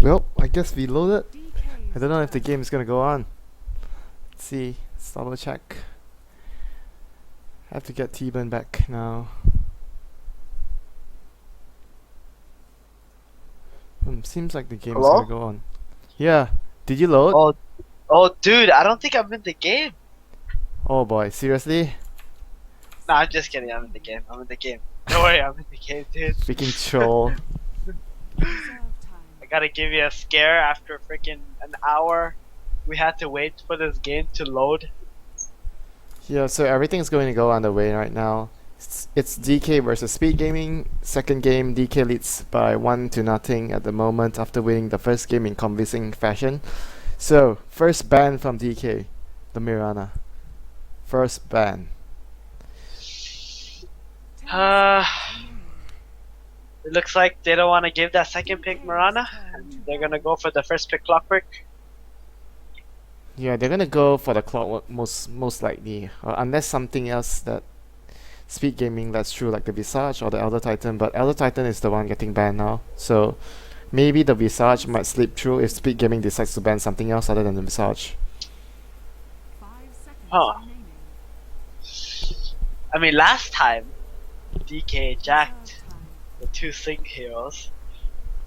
Well, I guess we loaded. I don't know if the game is gonna go on. Let's see. Let's double check. I have to get T-Burn back now. Seems like the game is gonna Hello? go on. Yeah. Did you load? Oh, dude, I don't think I'm in the game. Oh boy, seriously? Nah, I'm just kidding. I'm in the game. I'm in the game. Don't worry, I'm in the game, dude. Freaking troll. I gotta give you a scare after freaking an hour. We had to wait for this game to load. Yeah, so everything's going to go on the way right now. It's DK versus Speed Gaming. Second game, DK leads by 1-0 at the moment after winning the first game in convincing fashion. So, first ban from DK, the Mirana. First ban. Uh, it looks like they don't want to give that second pick Marana, and they're gonna go for the first pick Clockwork. Yeah, they're gonna go for the clockwork most likely, unless something else that Speed Gaming that's true, like the Visage or the Elder Titan. But Elder Titan is the one getting banned now, so maybe the Visage might slip through if Speed Gaming decides to ban something else other than the Visage. Huh. I mean, last time DK jacked the two Sync heroes.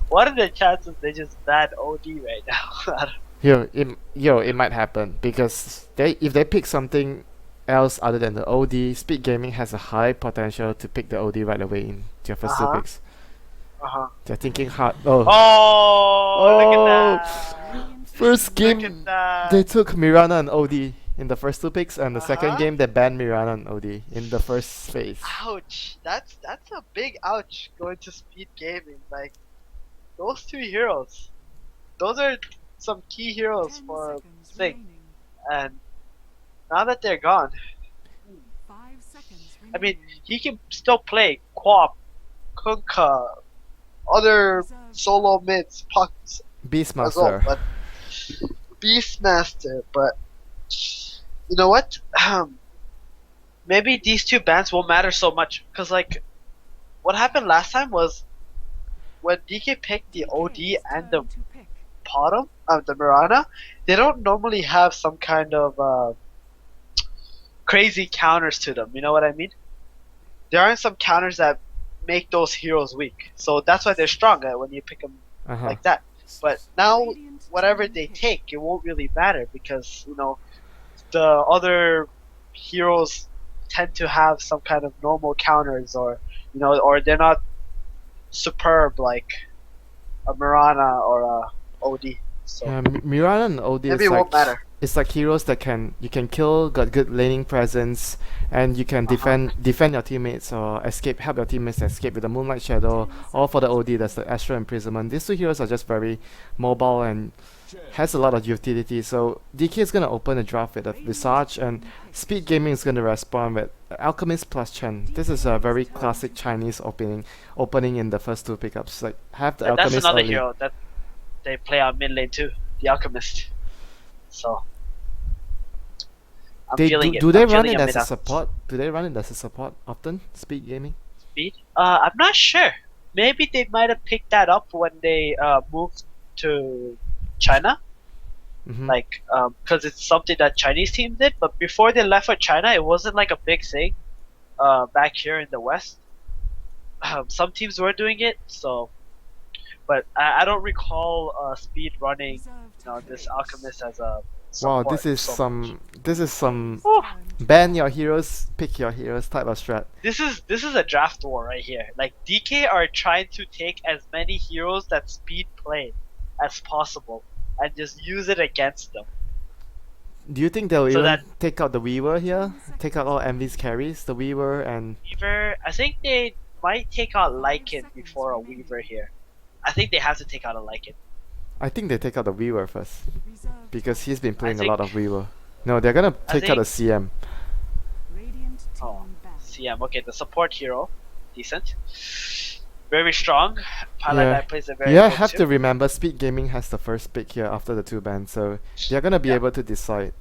What are the chances they just ban OD right now? It might happen because if they pick something else other than the OD, Speed Gaming has a high potential to pick the OD right away in their first two picks. They're thinking hard. Oh, look at that! First game, Look at that! they took Mirana and OD in the first two picks, and the second Uh-huh. game they banned Mirana and OD in the first phase. Ouch! That's a big ouch going to Speed Gaming. Like those two heroes, those are some key heroes for Sync, and now that they're gone, I mean, he can still play Quap, Kunkka, other solo mids, pucks as well, Beastmaster. but Beastmaster. But you know what? Maybe these two bans won't matter so much, cause like what happened last time was when DK picked the OD and the bottom of the Mirana, they don't normally have some kind of crazy counters to them. You know what I mean? There aren't some counters that make those heroes weak, so that's why they're strong when you pick them like that. But now, whatever they take, it won't really matter because the other heroes tend to have some kind of normal counters, or or they're not superb like a Mirana or a OD. So Yeah, Mirana and OD maybe is it won't matter. it's like heroes that you can kill, got good laning presence, and you can defend your teammates or help your teammates escape with the Moonlight Shadow. Or for the OD, that's the Astral Imprisonment. These two heroes are just very mobile and has a lot of utility. So DK is gonna open a draft with a Visage, and Speed Gaming is gonna respond with Alchemist plus Chen. This is a very classic Chinese opening in the first two pickups. Like have the And that's Alchemist another early. hero that they play on mid lane too, the Alchemist. So I'm feeling it. Do they I'm run feeling it a as mid a support? Do they run it as a support often? Speed Gaming. speed. I'm not sure. Maybe they might have picked that up when they moved to China, Mm-hmm. like because it's something that Chinese team did. But before they left for China, it wasn't like a big thing. Back here in the West, some teams were doing it. So, but I don't recall Speed running, this Alchemist as a Wow, support so much. this is some Whew. ban your heroes, pick your heroes type of strat. This is a draft war right here. Like DK are trying to take as many heroes that Speed play as possible and just use it against them. Do you think they'll So even that take out the Weaver here? Take out all Envy's carries, the Weaver and Weaver, I think they might take out Lycan before a Weaver here. I think they have to take out a Lycan. I think they take out the Weaver first because he's been playing a think- lot of Weaver. No, they're gonna I take out the think- CM. Oh, CM. Okay, the support hero, decent, very strong. Pilot Yeah. Knight plays a very Yeah, good have too. to remember Speed Gaming has the first pick here after the two bans, so they're gonna be Yeah. able to decide.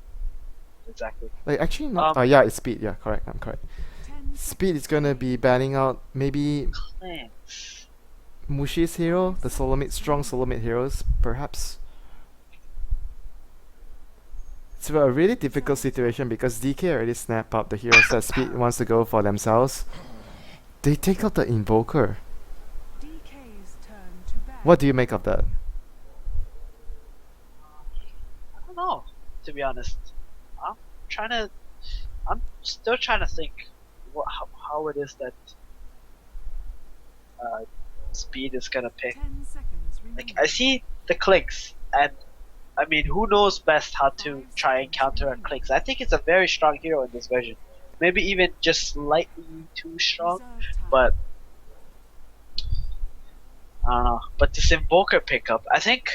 Exactly. Like actually not. Yeah, it's Speed. Yeah, correct. I'm correct. Speed is gonna be banning out maybe Thanks. Mushi's hero, the solo mid, strong solo mid heroes, perhaps. It's a really difficult situation because DK already snapped up the heroes that Speed wants to go for themselves. They take out the Invoker. What do you make of that? I don't know, to be honest. I'm trying to. I'm still trying to think how it is that Speed is gonna pick. Like, I see the clicks, and I mean, who knows best how to try and counter a clicks? I think it's a very strong hero in this version. Maybe even just slightly too strong, but I don't know. But this Invoker pickup, I think.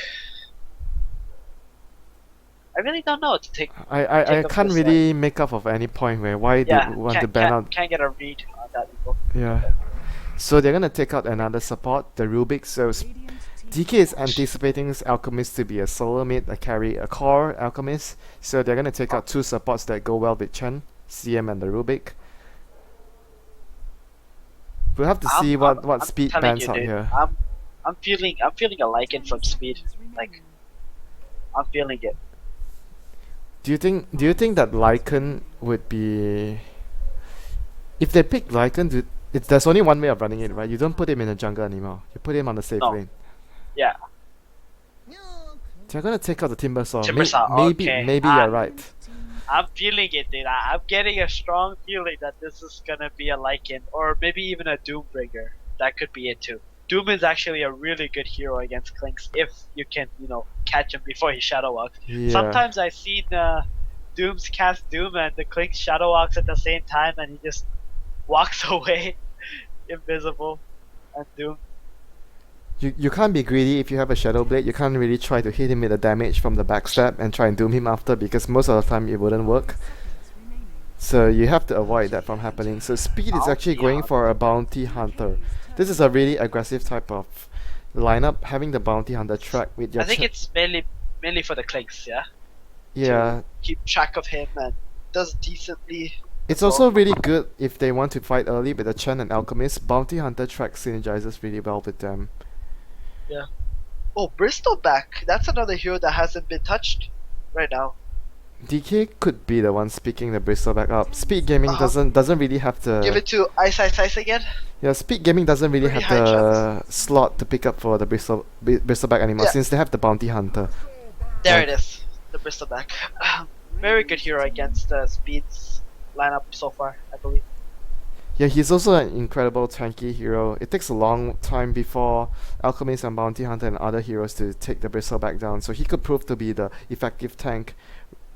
I really don't know what to take. I can't really make up of any point where why they want to ban out. Can't get a read on that Invoker. Yeah. So they're gonna take out another support, the Rubik. So DK is anticipating this Alchemist to be a solo mid, a carry, a core Alchemist. So they're gonna take out two supports that go well with Chen, CM, and the Rubik. We'll have to see what Speed bans out here. I'm feeling a liking from Speed. Like, I'm feeling it. Do you think that Lycan would be, if they pick Lycan, there's only one way of running it, right? You don't put him in the jungle anymore. You put him on the safe lane. Yeah. They're gonna take out the Timbersaw. Okay. Maybe you're right. I'm feeling it, dude. I'm getting a strong feeling that this is gonna be a Lycan, or maybe even a Doombringer. That could be it too. Doom is actually a really good hero against Clinks if you can, catch him before he shadow walks. Yeah. Sometimes I've seen Dooms cast Doom and the Clinks shadow walks at the same time, and he just walks away, invisible, and Doom. You can't be greedy if you have a Shadow Blade. You can't really try to hit him with the damage from the backstab and try and doom him after, because most of the time it wouldn't work. So you have to avoid that from happening. So Speed is actually going for a Bounty Hunter. This is a really aggressive type of lineup, having the Bounty Hunter track with your. I think it's mainly for the Clinks, yeah. Yeah. To keep track of him and does decently. It's also really good if they want to fight early with the Chen and Alchemist. Bounty Hunter track synergizes really well with them. Yeah. Oh, Bristleback. That's another hero that hasn't been touched right now. DK could be the one picking the Bristleback up. Speed Gaming doesn't really have the. Give it to Ice again. Yeah, Speed Gaming doesn't really have the slot to pick up for the Bristleback anymore, since they have the Bounty Hunter. There it is, the Bristleback. Very good hero against Speed's lineup so far, I believe. Yeah, he's also an incredible tanky hero. It takes a long time before Alchemist and Bounty Hunter and other heroes to take the Bristleback down, so he could prove to be the effective tank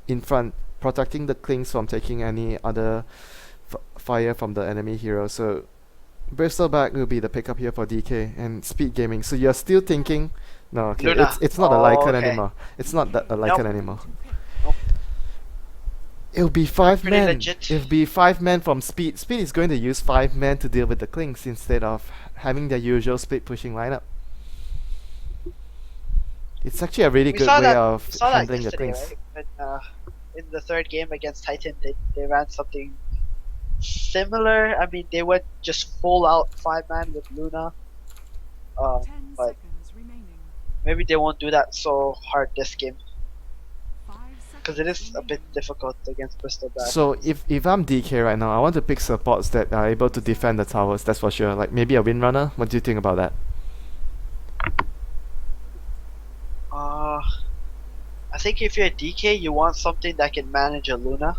in front, protecting the Clinks from taking any other fire from the enemy hero. So Bristleback will be the pickup here for DK and Speed Gaming. So you're still thinking, no, okay, it's not a Lycan anymore. It's not a Lycan anymore. Nope. It'll be 5 men. Legit. It'll be 5 men from Speed. Speed is going to use 5 men to deal with the Clinks instead of having their usual split pushing lineup. It's actually a really good way of handling the Clinks. Right? When, in the third game against Titan, they ran something similar. I mean, they went just full out 5-man with Luna. But maybe they won't do that so hard this game, because it is a bit difficult against Bristleback. So if I'm DK right now, I want to pick supports that are able to defend the towers. That's for sure. Like maybe a Windrunner. What do you think about that? I think if you're a DK, you want something that can manage a Luna.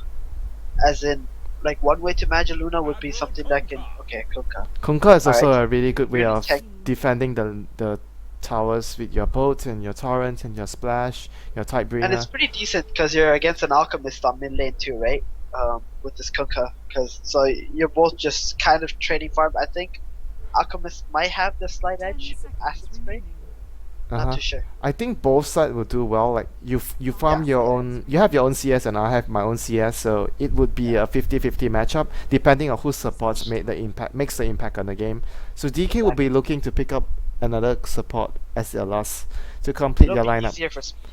As in, like, one way to manage a Luna would be something that can. Okay, Kunkka. Kunkka is also a really good way of defending the towers with your boat and your torrent and your splash, your Tidebringer. And it's pretty decent because you're against an Alchemist on mid lane too, right? With this Kunkka, so you're both just kind of trading farm. I think Alchemist might have the slight edge with Acid Spray. Not too sure. I think both sides will do well. Like you farm your own, you have your own CS and I have my own CS, so it would be a 50-50 matchup depending on who supports makes the impact on the game. So DK will be looking to pick up another support as their last to complete their lineup. Easier for Speed.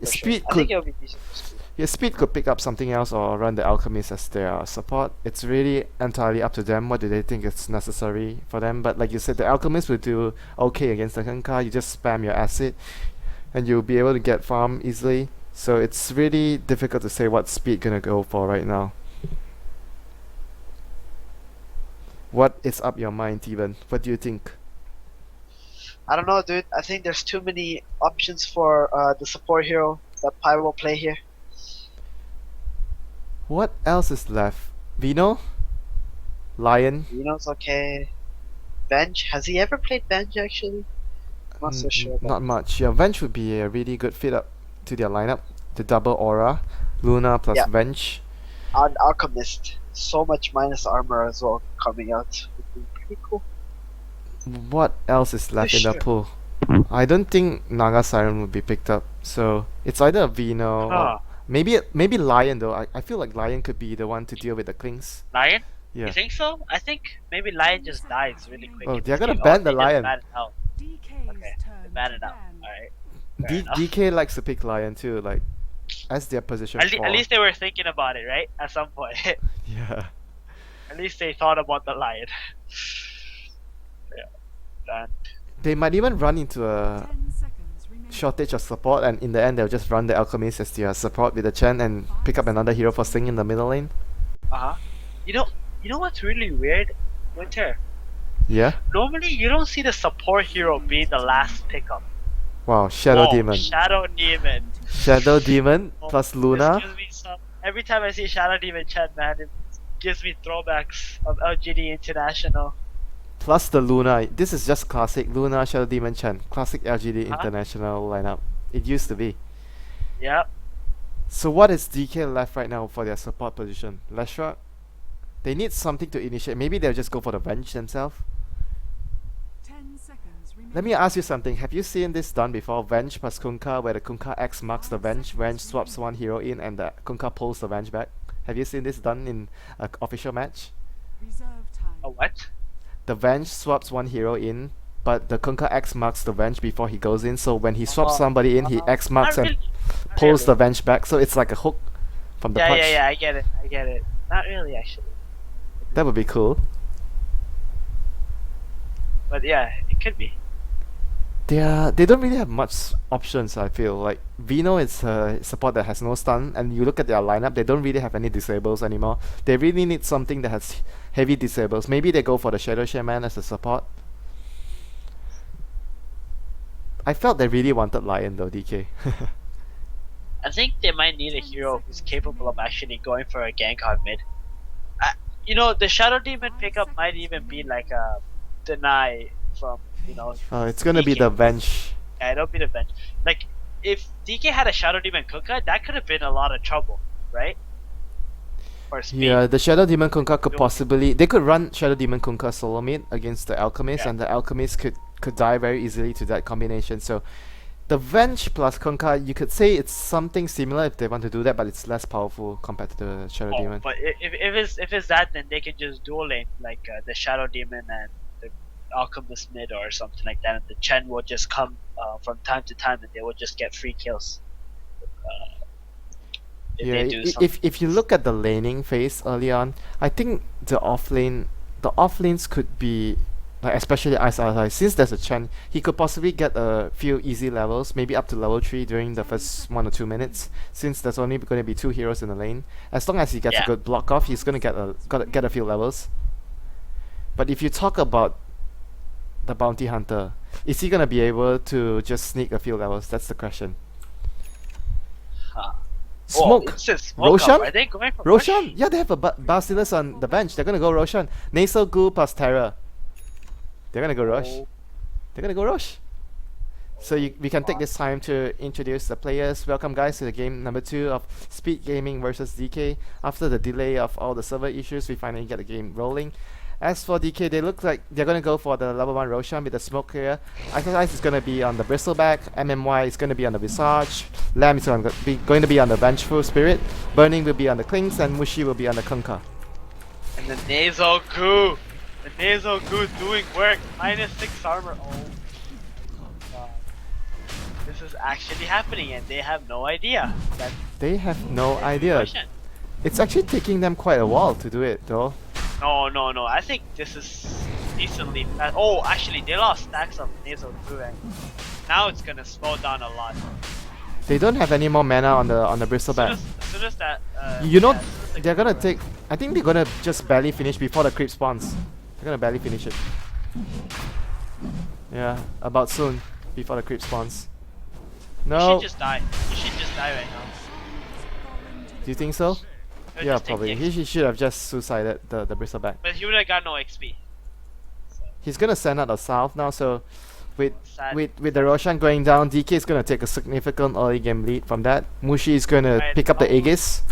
Speed I think it'll be easier for Speed. Your Speed could pick up something else or run the Alchemist as their support. It's really entirely up to them. What do they think is necessary for them? But like you said, the Alchemist will do okay against the Kunkka. You just spam your acid, and you'll be able to get farm easily. So it's really difficult to say what Speed gonna go for right now. What is up your mind, Steven? What do you think? I don't know, dude. I think there's too many options for the support hero that Pi will play here. What else is left? Vino? Lion? Reno's okay. Bench? Has he ever played Bench actually? I'm not so sure. About Not much. Yeah, Venge would be a really good fit up to their lineup. The double aura, Luna plus Yeah. Venge. Alchemist. So much minus armor as well coming out. Would be pretty cool. What else is left in the Sure. pool? I don't think Naga Siren would be picked up. So it's either a Vino Huh. or maybe Lion though. I feel like Lion could be the one to deal with the Klings. Lion? Yeah. You think so? I think maybe Lion just dies really quick. Oh, in they're this gonna game. ban the They just Lion. ban it out. DK's Okay, turn they ban to it out. ban. Alright. Fair enough. DK likes to pick Lion too, like as their position At 4. least they were thinking about it, right? At some point. Yeah. At least they thought about the Lion. Yeah. Done. They might even run into a 10 seconds remaining. shortage of support, and in the end they'll just run the Alchemist as their support with the Chen and pick up another hero for Sing in the middle lane. Uh-huh. You know what's really weird, Winter? Yeah. Normally you don't see the support hero being the last pickup. Wow. Shadow Whoa, Demon. Shadow Demon. Shadow Demon Oh, plus this Luna gives me every time I see Shadow Demon chat, man, it gives me throwbacks of LGD International. plus the Luna. This is just classic Luna Shadow Demon Chen. Classic LGD Huh? International lineup. It used to be. Yep. So what is DK left right now for their support position? Leshra? They need something to initiate. Maybe they'll just go for the Venge themselves. 10 seconds remaining. Let me ask you something. Have you seen this done before? Venge plus Kunkka, where the Kunkka X marks the Venge, Venge swaps one hero in, and the Kunkka pulls the Venge back. Have you seen this done in an official match? Reserve time. A what? The Venge swaps one hero in, but the Kunkka X marks the Venge before he goes in. So when he swaps somebody in, he X marks Not and really. Not pulls the really. Venge back. So it's like a hook from the Yeah, punch. yeah, I get it. Not really, actually. That would be cool. But yeah, it could be. They don't really have much options. I feel like Vino is a support that has no stun, and you look at their lineup, they don't really have any disables anymore. They really need something that has heavy disables. Maybe they go for the Shadow Shaman as a support. I felt they really wanted Lion though, DK. I think they might need a hero who's capable of actually going for a gank on mid. You know, the Shadow Demon pickup might even be like a deny from, you know. It's gonna be DK. the Venge. Yeah, it'll be the bench. Like, if DK had a Shadow Demon Kunkka, that could have been a lot of trouble, right? Or speed. Yeah, the Shadow Demon Kunkka could Don't- possibly. They could run Shadow Demon Kunkka solo mid against the Alchemist, Yeah. and the Alchemist could die very easily to that combination. So, the Venge plus Kunkka, you could say it's something similar if they want to do that, but it's less powerful compared to the Shadow Oh, Demon. but if it's that, then they can just dual lane like the Shadow Demon and the Alchemist mid or something like that, and the Chen will just come from time to time, and they will just get free kills. If Yeah, they do something. if you look at the laning phase early on, I think the off lanes could be like, especially Ice Ally, since there's a Chen, he could possibly get a few easy levels, maybe up to level 3 during the first 1 or 2 minutes, since there's only going to be 2 heroes in the lane. As long as he gets a Yeah. good block off, he's going to get a few levels. But if you talk about the Bounty Hunter, is he going to be able to just sneak a few levels? That's the question. Huh. Smoke! Oh, it says smoke Roshan? up. Are they going for Roshan? Rush? Yeah, they have a Basilisk on the bench. They're gonna go Roshan. Nasal Goo plus Terra. They're gonna go Rush. Oh. They're gonna go Rush. So we can take this time to introduce the players. Welcome guys to the game number 2 of Speed Gaming versus DK. After the delay of all the server issues, we finally get the game rolling. As for DK, they look like they're gonna go for the level 1 Roshan with the smoke here. Ice is gonna be on the Bristleback. MMY is gonna be on the Visage. Lamb is going to be on the Vengeful Spirit. Burning will be on the Klings, and Mushi will be on the Kunkka. And the nasal goo. The nasal goo doing work. -6 armor. Oh. God. this is actually happening, and they have no idea that They have no it's idea. Roshan. It's actually taking them quite a while to do it, though. No. I think this is decently fast. Oh, actually, they lost stacks of nasal too, and now it's gonna slow down a lot. They don't have any more mana on the bristleback. As soon as that, You know, yeah, as soon as they they're get gonna over- take. I think they're gonna just barely finish before the creep spawns. They're gonna barely finish it. Yeah, about soon before the creep spawns. You No, should just die. You should just die right now. do you think so? Or Yeah, just take probably. the He should have just suicided the bristleback. But he would have got no XP. So, He's gonna send out the south now, so with sad. with the Roshan going down, DK is gonna take a significant early game lead from that. Mushi is gonna Right, pick up the oh. Aegis.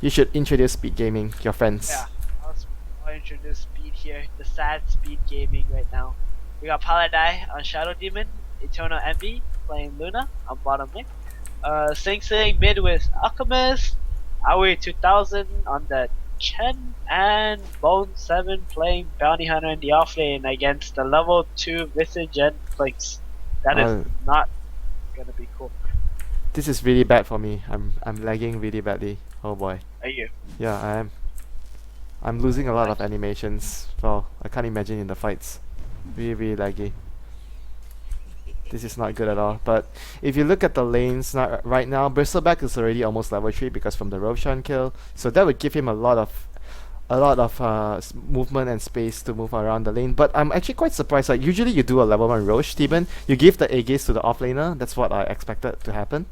You should introduce speed gaming, your friends. Yeah, I'll introduce speed here. The sad speed gaming right now. We got Paladai on Shadow Demon, Eternal Envy playing Luna on bottom lane. Sing Sing mid with Alchemist, Aoi 2000 on the Chen, and Bone 7 playing Bounty Hunter in the off lane against the level 2 Visage and Flinks. That is Oh. not gonna be cool. This is really bad for me. I'm lagging really badly. Oh boy. Are you? Yeah, I am. I'm losing a lot of animations. Well, I can't imagine in the fights. Really laggy. This is not good at all. But if you look at the lanes right now, Bristleback is already almost level 3 because from the Roshan kill. So that would give him a lot of movement and space to move around the lane. But I'm actually quite surprised. Like usually you do a level 1 Rosh, Steven. You give the Aegis to the offlaner. That's what I expected to happen.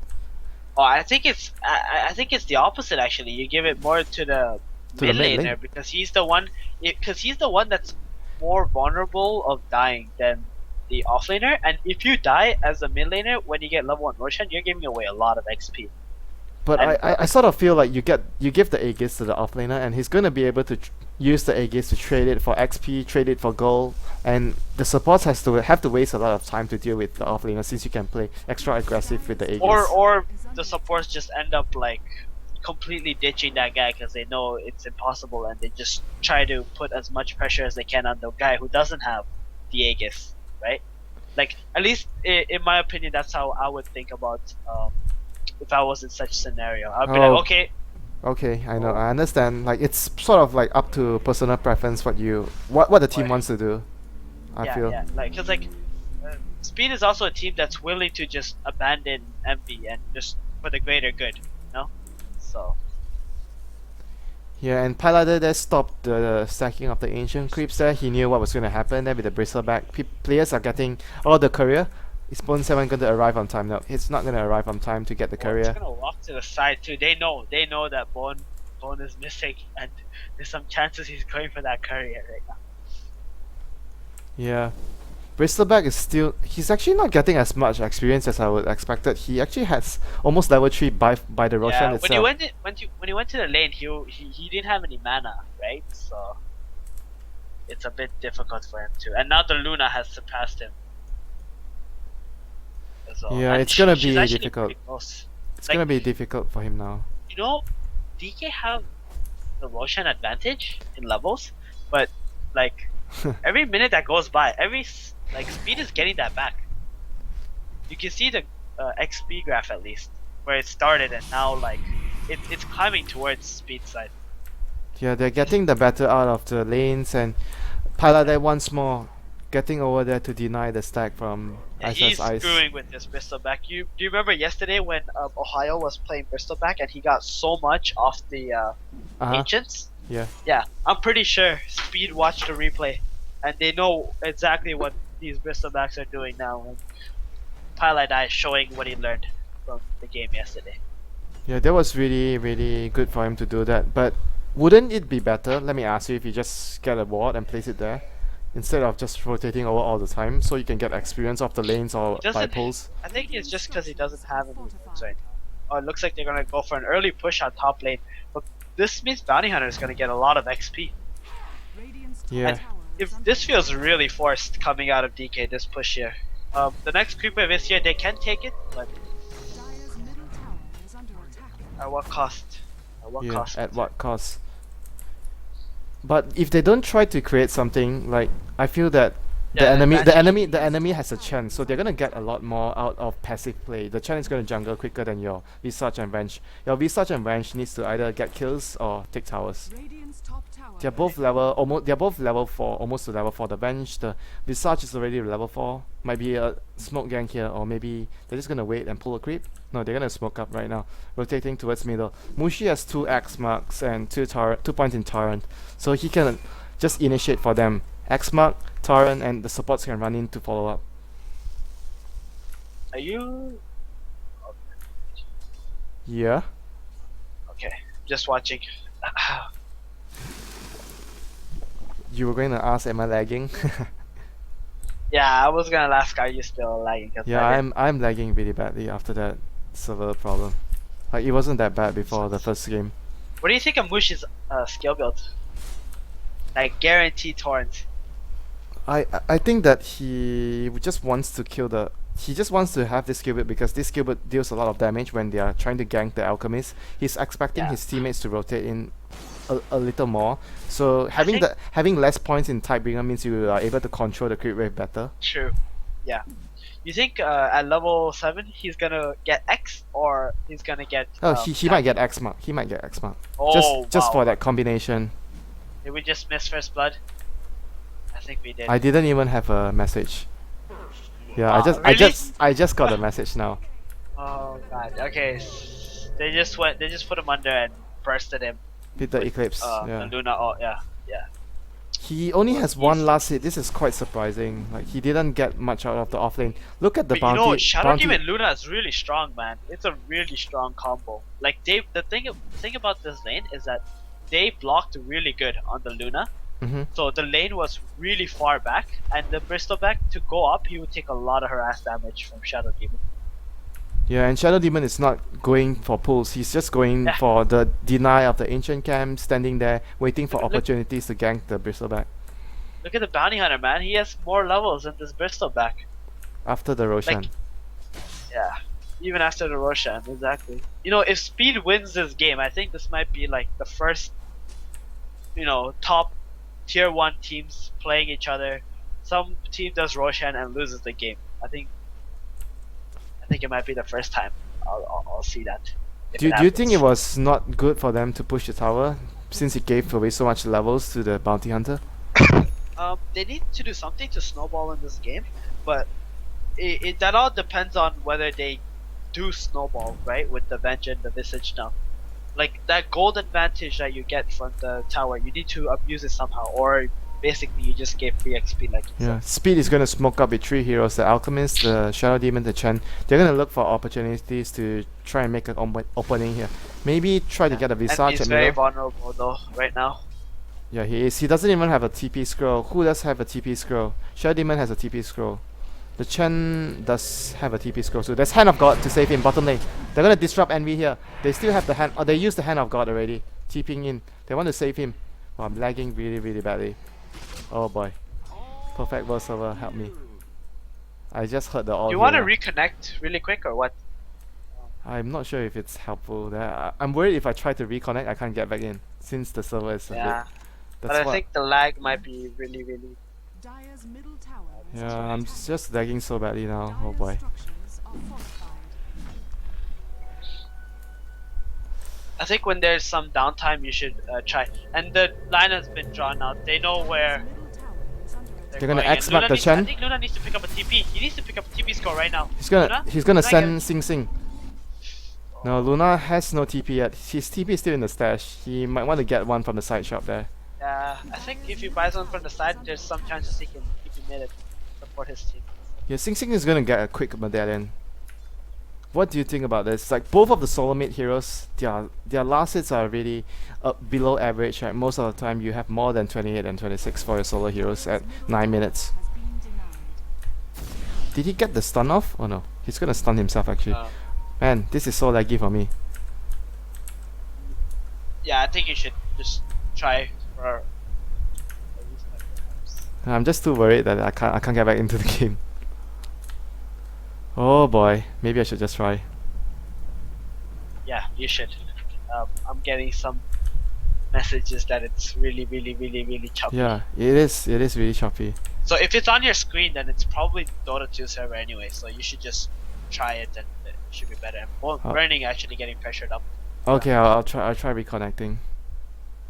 Oh, I think it's I think it's the opposite actually. You give it more to the To the mid mid laner lane. because he's the one that's more vulnerable of dying than the offlaner. And if you die as a mid laner when you get level 1 Roshan, you're giving away a lot of XP. But And- I sort of feel like you give the Aegis to the offlaner, and he's gonna be able to use the Aegis to trade it for XP, trade it for gold, and the supports have to waste a lot of time to deal with the offlaner since you can play extra aggressive with the Aegis. Or the supports just end up like completely ditching that guy because they know it's impossible and they just try to put as much pressure as they can on the guy who doesn't have the Aegis, right? Like at least in my opinion, that's how I would think about if I was in such scenario. I'd be Oh. like, okay, Okay, I know, Oh. I understand. Like it's sort of like up to personal preference what the team Right. wants to do. I yeah, feel. yeah, like because Speed is also a team that's willing to just abandon Envy and just for the greater good, you know. So Yeah, and Paladin there stopped the stacking of the ancient creeps there. He knew what was going to happen there with the bristleback. Players are getting the courier. Is Bone 7 going to arrive on time? No, it's not going to arrive on time to get the Bone's courier. gonna walk to the side too. They know that Bone is missing, and there's some chances he's going for that courier right now. Yeah. Bristleback is still... He's actually not getting as much experience as I would expected. He actually has almost level 3 by the Roshan Yeah, itself. when he went to the lane, he didn't have any mana, right? So it's a bit difficult for him too. And now the Luna has surpassed him. as well. Yeah, And it's gonna she's be actually difficult. pretty close. It's like- going to be difficult for him now. You know, DK have the Roshan advantage in levels, but like every minute that goes by, Speed is getting that back. You can see the XP graph at least where it started, and now like it's climbing towards Speed side. Yeah, they're getting the better out of the lanes, and Paladin once more getting over there to deny the stack from Yeah, Ice he's Ice. screwing with this Bristleback. Do you remember yesterday when Ohio was playing Bristleback and he got so much off the Uh-huh. Ancients? Yeah. Yeah, I'm pretty sure Speed watched the replay and they know exactly what these Bristlebacks are doing now. And Paladai is showing what he learned from the game yesterday. Yeah, that was really, really good for him to do that. But wouldn't it be better, let me ask you, if you just get a ward and place it there, instead of just rotating over all the time, so you can get experience off the lanes or by Doesn't- pulls? I think it's just because he doesn't have any moves right now. Oh, it looks like they're gonna go for an early push on top lane, but this means Bounty Hunter is gonna get a lot of XP. Radiant's top Yeah. tower If is this under feels attack. really forced coming out of DK this push here. The next creeper this year they can take it, but Dire's middle tower is under attack. at what cost? At what Yeah, cost? at what cost? But if they don't try to create something, like, I feel that The Yeah, enemy, advantage. the enemy has a Chen, so they're gonna get a lot more out of passive play. The Chen is gonna jungle quicker than your Visage and Venge. Your Visage and Venge needs to either get kills or take towers. Radiant's top tower They're both level almost. They're both level 4, almost to level 4. The Venge, the Visage is already level 4. Might be a smoke gank here, or maybe they're just gonna wait and pull a creep. No, they're gonna smoke up right now, rotating towards middle. Mushi has 2 X marks and 2 points in torrent, so he can just initiate for them. X mark, torrent, and the supports can run in to follow up. Are you Yeah. okay? Just watching. You were going to ask, am I lagging? Yeah, I was gonna ask, are you still lagging? 'Cause Yeah, I didn't- I'm lagging really badly after that server problem. Like it wasn't that bad before the first game. What do you think of Mushi's skill build? Like guaranteed torrent. I think that he just wants to kill the. He just wants to have this skill build because this skill build deals a lot of damage when they are trying to gank the alchemist. He's expecting Yeah. his teammates to rotate in a little more. So having think- having less points in Tidebringer means you are able to control the creep wave better. True. Yeah. You think at level 7 he's gonna get X or he's gonna get? Oh, he might get X mark. He might get X mark. Oh, Just wow. for that combination. Did we just miss first blood? I think we did. I didn't even have a message. Yeah, Really? I just got a message now. Oh god. Okay. They just put him under and bursted him. With the eclipse. Yeah. The Luna. Oh yeah. He only has one last hit. This is quite surprising. Like he didn't get much out of the offlane. Look at the But you know, bounty. Shadow bounty. Demon Luna is really strong, man. It's a really strong combo. Like the thing about this lane is that they blocked really good on the Luna. Mhm. So the lane was really far back, and the Bristleback to go up, he would take a lot of harass damage from Shadow Demon. Yeah, and Shadow Demon is not going for pulls. He's just going Yeah. for the deny of the ancient camp, standing there waiting for Look- opportunities to gank the bristleback Look at the Bounty Hunter, man. He has more levels than this Bristleback. after the Roshan. Yeah. Even after the Roshan, exactly. You know, if Speed wins this game, I think this might be like the first, top tier 1 teams playing each other. Some team does Roshan and loses the game. I think it might be the first time I'll see that. if Do you happens. think it was not good for them to push the tower since it gave away so much levels to the bounty hunter? They need to do something to snowball in this game, but that all depends on whether they do snowball, right, with the Venge and the Visage now. Like, that gold advantage that you get from the tower, you need to abuse it somehow, or basically you just get free XP like you Yeah, said. Speed is gonna smoke up with 3 heroes: the Alchemist, the Shadow Demon, the Chen. They're gonna look for opportunities to try and make an opening here. Maybe try to get a And Visage he's at very middle. vulnerable though, right now. Yeah, he is. He doesn't even have a TP scroll. Who does have a TP scroll? Shadow Demon has a TP scroll. The Chen does have a TP scroll. So there's Hand of God to save him. Bottom lane. They're gonna disrupt Envy here. They still have the hand. Oh, they used the Hand of God already. TPing in. They want to save him. Oh, I'm lagging really, really badly. Oh boy. Perfect World Server, help me. I just heard the all. You want to here. reconnect really quick or what? I'm not sure if it's helpful. There, I'm worried if I try to reconnect, I can't get back in since the server is a Yeah, bit. but That's I what. think the lag might be really, really. Dire's middle tower is Yeah, under I'm attack. just lagging so badly now. Oh Dire's boy. structures are fortified. I think when there's some downtime, you should try. And the line has been drawn out. They know where Middle tower is under attack. They're gonna going. And X-mark Luna the needs- Chen. I think Luna needs to pick up a TP. He needs to pick up a TP score right now. He's gonna Luna send get- Sing Sing. No, Luna has no TP yet. His TP is still in the stash. He might want to get one from the side shop there. Yeah, I think if he buys one from the side, there's some chances he can mid it, support his team. Yeah, Sing Sing is gonna get a quick medallion. What do you think about this? Like both of the solo mid heroes, their last hits are really below average. Right? Most of the time, you have more than 28 and 26 for your solo heroes at 9 minutes. Has been denied. Did he get the stun off? Oh no, he's gonna stun himself actually. Man, this is so laggy for me. Yeah, I think you should just try for. I'm just too worried that I can't get back into the game. Oh boy, maybe I should just try. Yeah, you should. I'm getting some message is that it's really, really, really, really choppy. Yeah, it is. It is really choppy. So if it's on your screen, then it's probably Dota 2 server anyway. So you should just try it, and it should be better. And Burning actually getting pressured up. Okay, I'll try. I'll try reconnecting.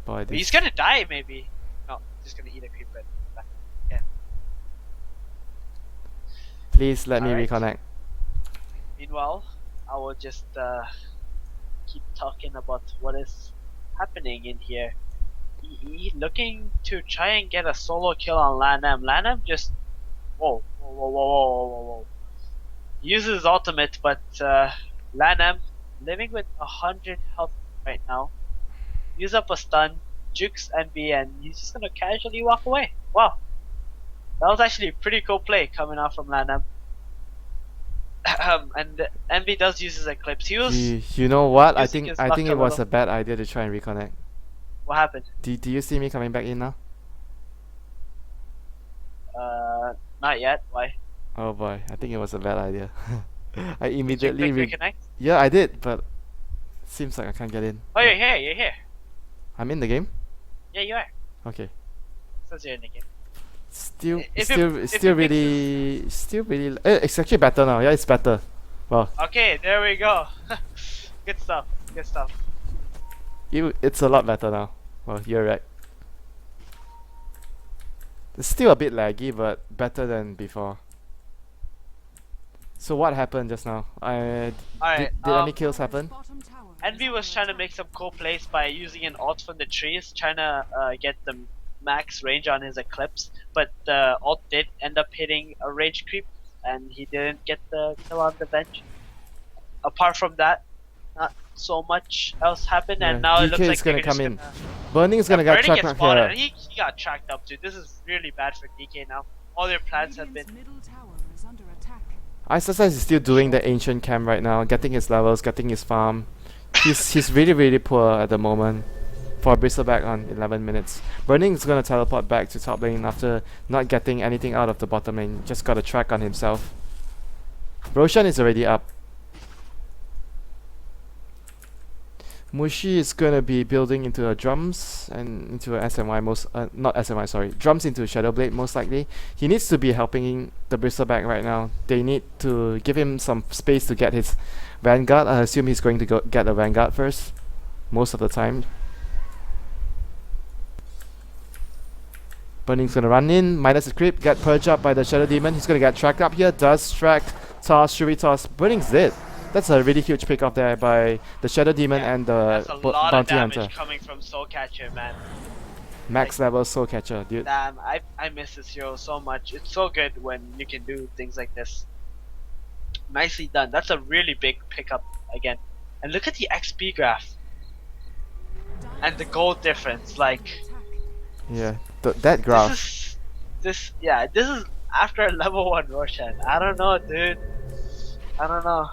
Boy, He's this. gonna die maybe. No, he's gonna eat a creeper. Yeah. Please let me Alright. reconnect. Meanwhile, I will just keep talking about what is happening in here. He looking to try and get a solo kill on Lanham. Lanham just whoa. He uses his ultimate, but Lanham living with 100 health right now. Use up a stun, jukes NB, and he's just gonna casually walk away. Wow, that was actually a pretty cool play coming out from Lanham. And NB does use his eclipse. He was. You know what? I using think his I think luck it a was little. a bad idea to try and reconnect. What happened? Do you see me coming back in now? Not yet. Why? Oh boy, I think it was a bad idea. I Did you immediately click reconnect? Yeah, I did, but seems like I can't get in. Oh, you're here. You're here. I'm in the game. Yeah, you are. Okay. Says you're in the game. Still, If still, it still fixes- really, still really. It's actually better now. Yeah, it's better. Well, Okay, there we go. Good stuff. Good stuff. it's a lot better now. Well, you're right. It's still a bit laggy, but better than before. So what happened just now? Alright. Did any kills happen? Bottom tower Envy was trying to make some cool plays by using an ult from the trees, trying to get the max range on his eclipse, but the ult did end up hitting a rage creep, and he didn't get the kill on the bench. Apart from that, not so much else happened, Yeah, and now it DK looks like is gonna they're just come in. gonna- Burning is gonna Yeah, get Burning tracked gets back spotted, here. and he got tracked up too. This is really bad for DK now. All their plans have been. Radiant's middle tower is under attack. Isosize is still doing the ancient camp right now, getting his levels, getting his farm. He's really poor at the moment. For Bristleback on 11 minutes. Burning is gonna teleport back to top lane after not getting anything out of the bottom lane. Just got a track on himself. Roshan is already up. Mushi is gonna be building into a drums and into a SMY not SMY, sorry, drums into Shadowblade most likely. He needs to be helping the Bristleback right now. They need to give him some space to get his Vanguard. I assume he's going to go get a Vanguard first, most of the time. Burning's gonna run in, minus the creep, get purged up by the Shadow Demon. He's gonna get tracked up here, does track, toss, Shuri toss. Burning's dead. That's a really huge pick off there by the Shadow Demon Yeah, and That's the a lot of Bounty damage Hunter. coming from Soul Catcher, man. Max level Soul Catcher, dude. Damn, I miss this hero so much. It's so good when you can do things like this. Nicely done. That's a really big pickup again. And look at the XP graph and the gold difference. Like Yeah, that graph. this is after a level 1 Roshan. I don't know, dude. I don't know.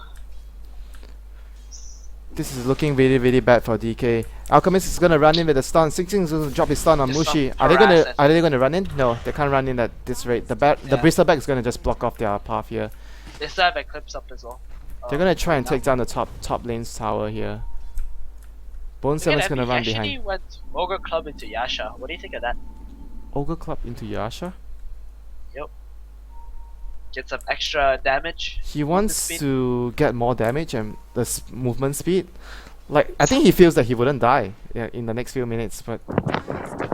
This is looking really bad for DK. Alchemist is gonna run in with a stun. Sing Sing's gonna drop his stun on Just Mushi. some Are harass, they gonna run in? No, they can't run in at this rate. The Yeah. Bristleback is gonna just block off their path here. They still have Eclipse up as well. They're gonna try and now. take down the top lane's tower here. Bone Look Seven's at gonna Envy. run He actually behind. went Ogre Club into Yasha. What do you think of that? Ogre Club into Yasha. Get some extra damage. He wants speed. to get more damage and the movement speed. Like, I think he feels that he wouldn't die in the next few minutes, but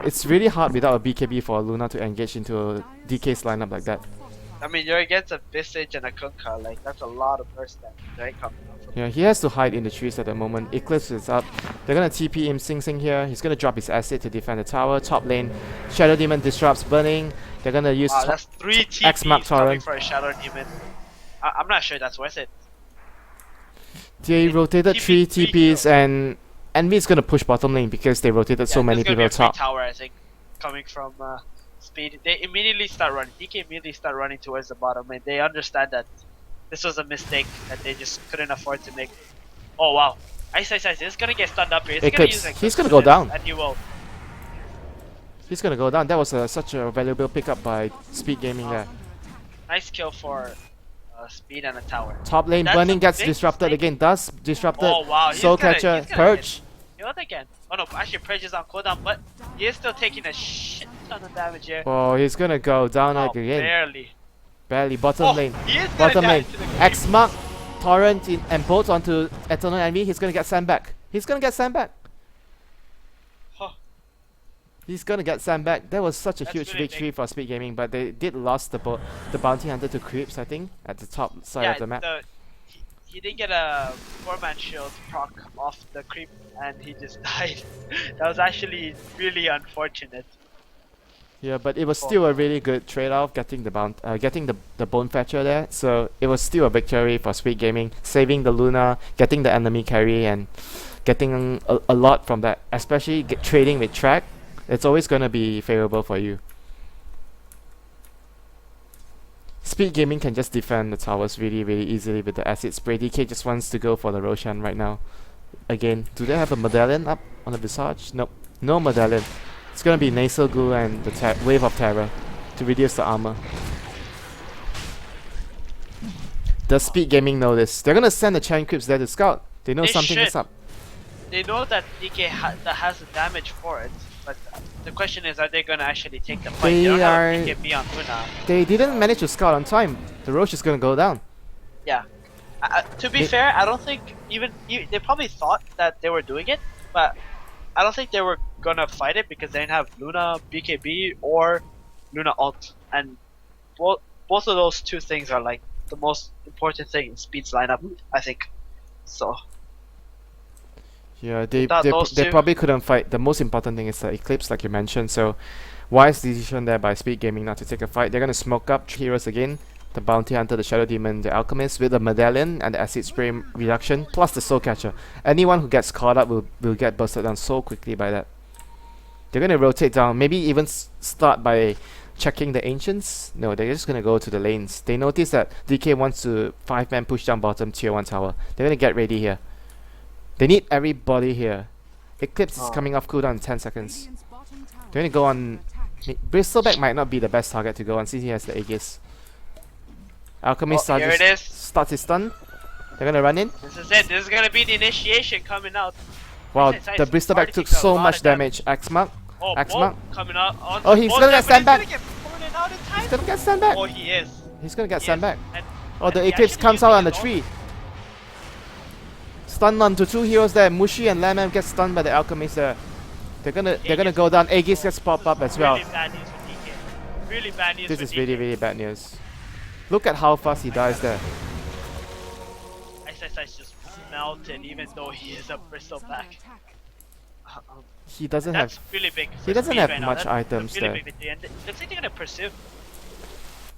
it's really hard without a BKB for Luna to engage into a DK's lineup like that. I mean, you're against a Visage and a Kunkka, like that's a lot of burst damage, right? Coming up from Yeah, he has to hide in the trees at the moment. Eclipse is up. They're gonna TP him Sing Sing here. He's gonna drop his acid to defend the tower. Top lane, Shadow Demon disrupts Burning. They're gonna use wow, that's 3 X Mark TPs coming Torrent. for a Shadow Demon. I'm not sure that's worth it. They rotated TP 3 three TPs kills. and Envy's gonna push bottom lane because they rotated so Yeah, many there's gonna people be a free top. tower, I think, coming from Speed. They immediately start running. DK immediately start running towards the bottom lane. They understand that this was a mistake that they just couldn't afford to make. Oh wow. Ice. He's gonna get stunned up here. He's Eclipse. gonna use He's gonna for go this, down. And he will. He's gonna go down. That was such a valuable pickup by Speed Gaming there. Nice kill for Speed and a tower. Top lane, That's Burning a gets big disrupted mistake. again. Does disrupted. Oh wow. Soul Catcher, He's gonna Purge. killed again. Oh no, actually Prejudice on cooldown, but he is still taking a shit ton of damage here. Oh, he's gonna go down Oh, again. barely. Barely. Bottom Oh, lane. he is gonna Bottom die lane. to the creep. X mark, torrent and bolt onto Eternal Envy. He's gonna get sent back. He's gonna get sent back. Huh. He's gonna get sent back. That was such a That's huge really victory for Speed Gaming, but they did lost the bounty hunter to creeps, I think, at the top side Yeah, of the map. he did get a 4-man shield proc off the creep and he just died. That was actually really unfortunate. Yeah, but it was still a really good trade-off getting the bone fetcher there. So it was still a victory for Speed Gaming, saving the Luna, getting the enemy carry, and getting a lot from that. Especially trading with track, it's always gonna be favorable for you. Speed Gaming can just defend the towers really easily with the acid spray. DK just wants to go for the Roshan right now. Again, do they have a medallion up on the Visage? Nope, no medallion. It's gonna be Nasal Goo and the Wave of Terror to reduce the armor. Does Speed Gaming know this? They're gonna send the Chain Crypts there to scout. They know They something is should. up. They know that DK that has the damage for it, but the question is, are they gonna actually take the fight? They don't are- have DKB on Luna. They didn't manage to scout on time. The Roche is gonna go down. Yeah. To be They- fair, I don't think they probably thought that they were doing it, but I don't think they were gonna fight it because they didn't have Luna BKB or Luna ult, and both of those two things are like the most important thing in Speed's lineup, I think. So Yeah, they Without those two- probably couldn't fight. The most important thing is the Eclipse, like you mentioned. So, wise decision there by Speed Gaming not to take a fight. They're gonna smoke up three heroes again: the Bounty Hunter, the Shadow Demon, the Alchemist, with the Medallion and the Acid Spray reduction, plus the Soul Catcher. Anyone who gets caught up will get busted down so quickly by that. They're gonna rotate down. Maybe even start by checking the Ancients. No, they're just gonna go to the lanes. They notice that DK wants to 5-man push down bottom tier 1 tower. They're gonna get ready here. They need everybody here. Eclipse is coming off cooldown in 10 seconds. Radiant's bottom tower They're gonna go on. is attacked. Bristleback might not be the best target to go on since he has the Aegis. Alchemist here it is. starts his stun. They're gonna run in. this is it. This is gonna be the initiation coming out. Wow, Nice, nice. the Bristleback Already took took a so lot much of damage. damage. Axe Mark. Oh, Axe Bolt mark. coming out on. Oh, he's gonna get sent back. He's gonna get ported out in time. He's gonna get sent back. Oh, he is. He's gonna get He sent is. back. And Oh, the he Eclipse actually comes out on the using his tree. Stun on to 2 heroes there. Mushi and Lamb gets stunned by the Alchemist there. They're gonna go down. Aegis gets pop up as well. Really bad news for DK. Really bad news This for is DK. really bad news. Look at how fast he dies there. XSI's just melted even though he is a Is under Bristleback. attack. He doesn't That's have. really big. He for doesn't Speed have right now. much That's a items really there. big victory. And looks like they're gonna pursue.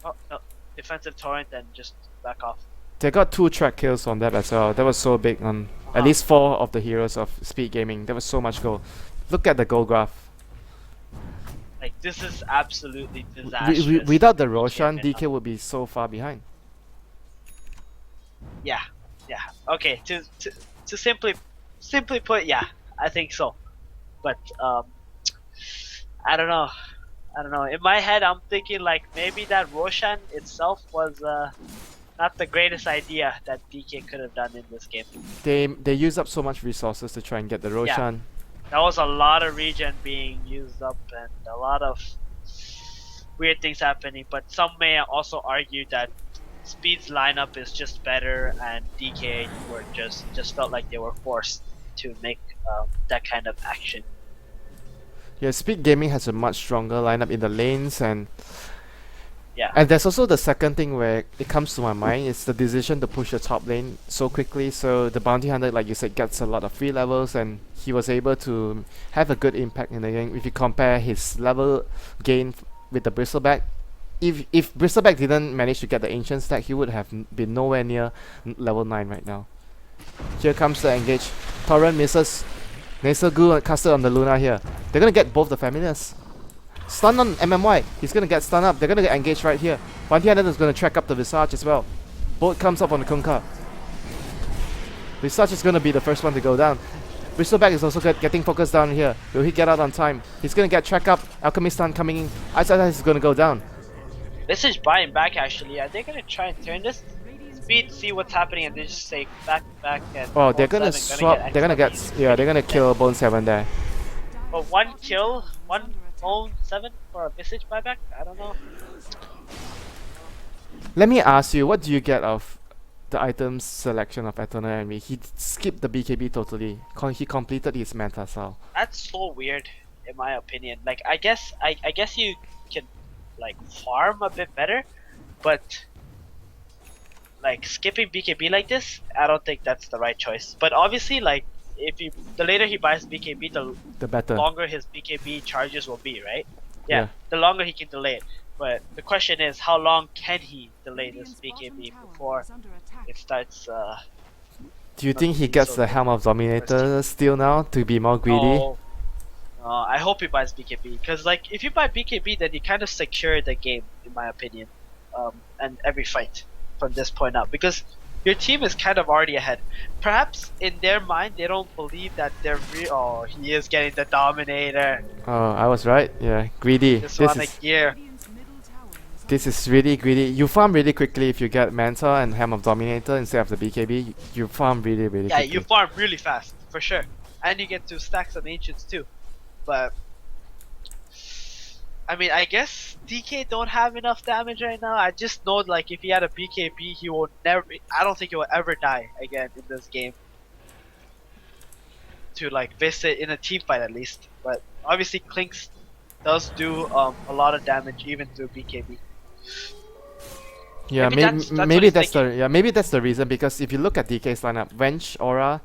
Oh no, defensive torrent and just back off. They got 2 track kills on that as well. That was so big on at Wow. least 4 of the heroes of Speed Gaming. There was so much gold. Look at the gold graph. Like this is absolutely disastrous. Without the for DK Roshan, right DK now. would be so far behind. Yeah, yeah. Okay, to simply put, yeah, I think so. But I don't know. In my head, I'm thinking like maybe that Roshan itself was not the greatest idea that DK could have done in this game. They use up so much resources to try and get the Roshan. That was a lot of regen being used up and a lot of weird things happening. But some may also argue that Speed's lineup is just better, and DK were just felt like they were forced to make that kind of action. Yeah, Speed Gaming has a much stronger lineup in the lanes, and Yeah. there's also the second thing where it comes to my mind. It's the decision to push the top lane so quickly. So the Bounty Hunter, like you said, gets a lot of free levels, and he was able to have a good impact in the game. If you compare his level gain with the Bristleback, if Bristleback didn't manage to get the Ancient stack, he would have been nowhere near level 9 right now. Here comes the engage. Torrent misses. Nasal Goo casted on the Luna here. They're gonna get both the familiars. Stun on MMY. He's gonna get stunned up. They're gonna get engaged right here. Bounty Hunter is gonna track up the Visage as well. Bolt comes up on the Kunkka. Visage is gonna be the first one to go down. Bristleback is also getting focused down here. Will he get out on time? He's gonna get track up. Alchemist stun coming in. Ice is gonna go down. This is buying back actually. Are they gonna try and turn this? Radiant's speed, see what's happening, and they just say back, and Oh, they're Bone gonna 7 swap. X They're gonna get. X Yeah, they're gonna kill Bone 7 there. But one kill, one Bone 7 for a message buyback? I don't know. Let me ask you, what do you get of the items selection of Eternal Enemy? He skipped the BKB totally. He completed his meta cell. That's so weird, in my opinion. Like, I guess you can, like, farm a bit better, but like skipping BKB like this, I don't think that's the right choice. But obviously, like, the later he buys BKB, The better. longer his BKB charges will be, right? Yeah. The longer he can delay it. But the question is, how long can he delay this BKB before it starts? Do you think he gets the Helm of Dominator still now to be more greedy? No, I hope he buys BKB, because like if you buy BKB, then you kind of secure the game, in my opinion, and every fight from this point out, because your team is kind of already ahead. Perhaps in their mind, they don't believe that they're oh, he is getting the Dominator. Oh, I was right. Yeah, greedy. This one a gear. This is really greedy. You farm really quickly if you get Manta and Helm of Dominator instead of the BKB. You farm really Yeah, quickly. you farm really fast, for sure. And you get to stack some Ancients too. But I mean, I guess DK don't have enough damage right now. I just know, like, if he had a BKB, he will never. I don't think he will ever die again in this game. To like visit in a team fight at least. But obviously, Clinks does do a lot of damage even through BKB. Yeah, Maybe that's what maybe he's that's the thinking. maybe that's the reason, because if you look at DK's lineup, Wrench, Aura,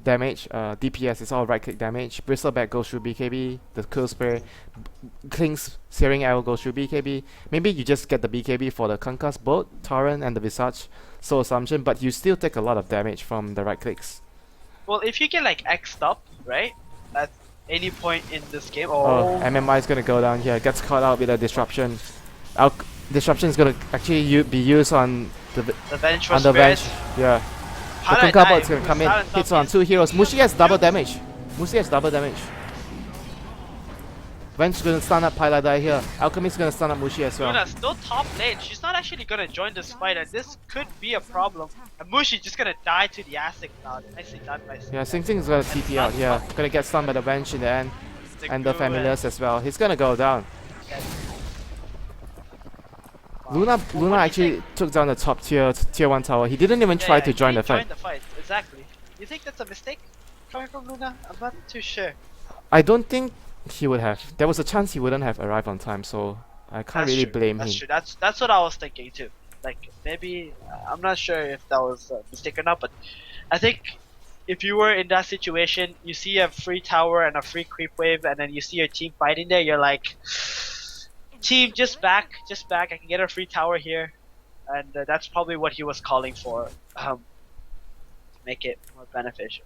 damage, DPS is all right click damage. Bristleback goes through BKB. The Cool Spray, Clink's Searing Arrow goes through BKB. Maybe you just get the BKB for the Concuss both Torrent and the Visage Soul Assumption, but you still take a lot of damage from the right clicks. Well, if you get like X'd up, right, at any point in this game, Oh, MMI is gonna go down here. Gets caught out with a disruption. Disruption is gonna actually be used on the the Vengeful on the Spirit. bench. Yeah. The How did I Concuss die? is gonna come in. Silence Hits up on his- 2 heroes. Mushi has double damage. Mushi has double damage. Venge gonna stun up Paladai here. Alchemist gonna stun up Mushi as well. Luna's still top lane. She's not actually gonna join this fight, and this could be a problem. And Mushi just gonna die to the Asic now. Nicely done by Yeah, Sing Sing is gonna TP out here. Gonna get stunned by the Venge in the end. And the Good. Familiars as well. He's gonna go down. Yes. Luna What do you actually think? took down the top tier 1 tower. He didn't even try to he join the didn't fight. Join the fight. Exactly. You think that's a mistake coming from Luna? I'm not too sure. I don't think he would have. There was a chance he wouldn't have arrived on time, so I can't That's really true. blame That's him. true. That's what I was thinking too. Like maybe I'm not sure if that was a mistake or not, but I think if you were in that situation, you see a free tower and a free creep wave, and then you see your team fighting there, you're like, team, just back. I can get a free tower here, and that's probably what he was calling for. To make it more beneficial.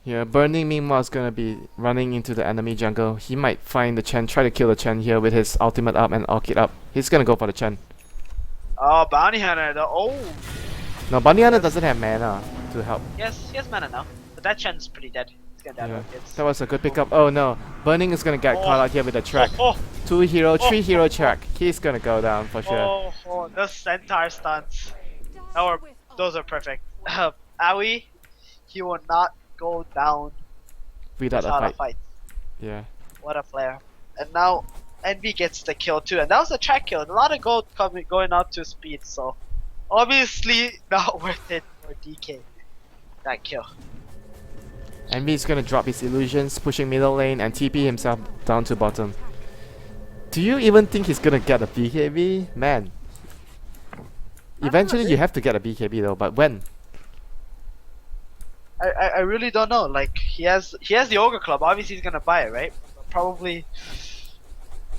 Yeah, Burning meanwhile is gonna be running into the enemy jungle. He might find the Chen, try to kill the Chen here with his ultimate up and Orchid up. He's gonna go for the Chen. Oh, Bounty Hunter! No, Bunny Hunter doesn't have mana to help. Yes, he has mana now, but that Chen's pretty dead. He's gonna die. Yeah, that was a good pickup. Oh no, Burning is gonna get caught out here with a track. Oh, 2 hero, 3 Oh, hero oh, track. He's gonna go down for sure. the centaur stunts. Those are perfect. Aoi, he will not go down Without a without a fight. fight. Yeah. What a player. And now Envy gets the kill too, and that was a track kill. A lot of gold going out to speed, so obviously not worth it for DK. That kill. Envy is gonna drop his illusions, pushing middle lane and TP himself down to bottom. Do you even think he's gonna get a BKB? Man. Eventually you have to get a BKB though, but when? I really don't know. Like he has the Ogre Club. Obviously he's gonna buy it, right? Probably.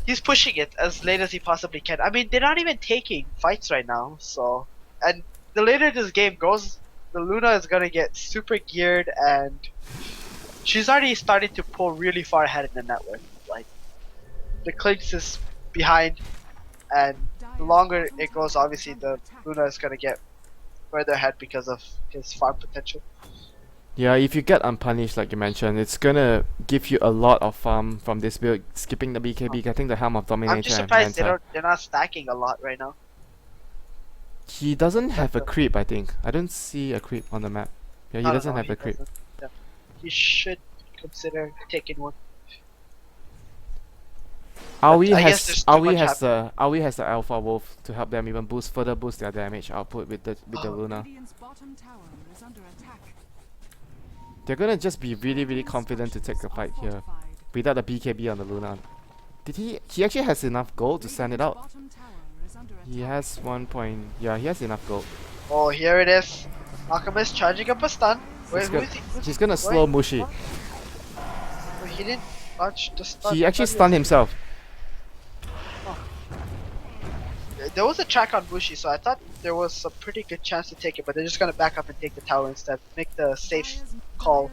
He's pushing it as late as he possibly can. I mean, they're not even taking fights right now, so. And the later this game goes, the Luna is gonna get super geared, and she's already starting to pull really far ahead in the network. Like, the Clinks is behind, and the longer it goes, obviously the Luna is gonna get further ahead because of his farm potential. Yeah, if you get unpunished like you mentioned, it's gonna give you a lot of farm from this build, skipping the BKB, getting the Helm of Dominator I'm just and surprised Manta. they're not stacking a lot right now. He doesn't have a creep, I think. I don't see a creep on the map. Yeah, he I don't doesn't know, have he a creep. doesn't. Yeah. He should consider taking one. Aoi I guess has there's too much Aoi has the Alpha Wolf to help them even further boost their damage output with the Oh. Luna. Radiant's bottom tower is under attack. They're gonna just be really confident to take the fight here without the BKB on the Luna. Did he actually has enough gold to send it out? Bottom tower is under He attack. has 1 point. Yeah, he has enough gold. Oh, here it is. Alchemist charging up a stun. Wait, He's who gonna, is he? Who's he's he? gonna slow Wait, Mushi. what? Wait, he didn't dodge the stun. He I actually thought stunned himself. There was a track on Bushi, so I thought there was a pretty good chance to take it, but they're just gonna back up and take the tower instead. Make the safe call,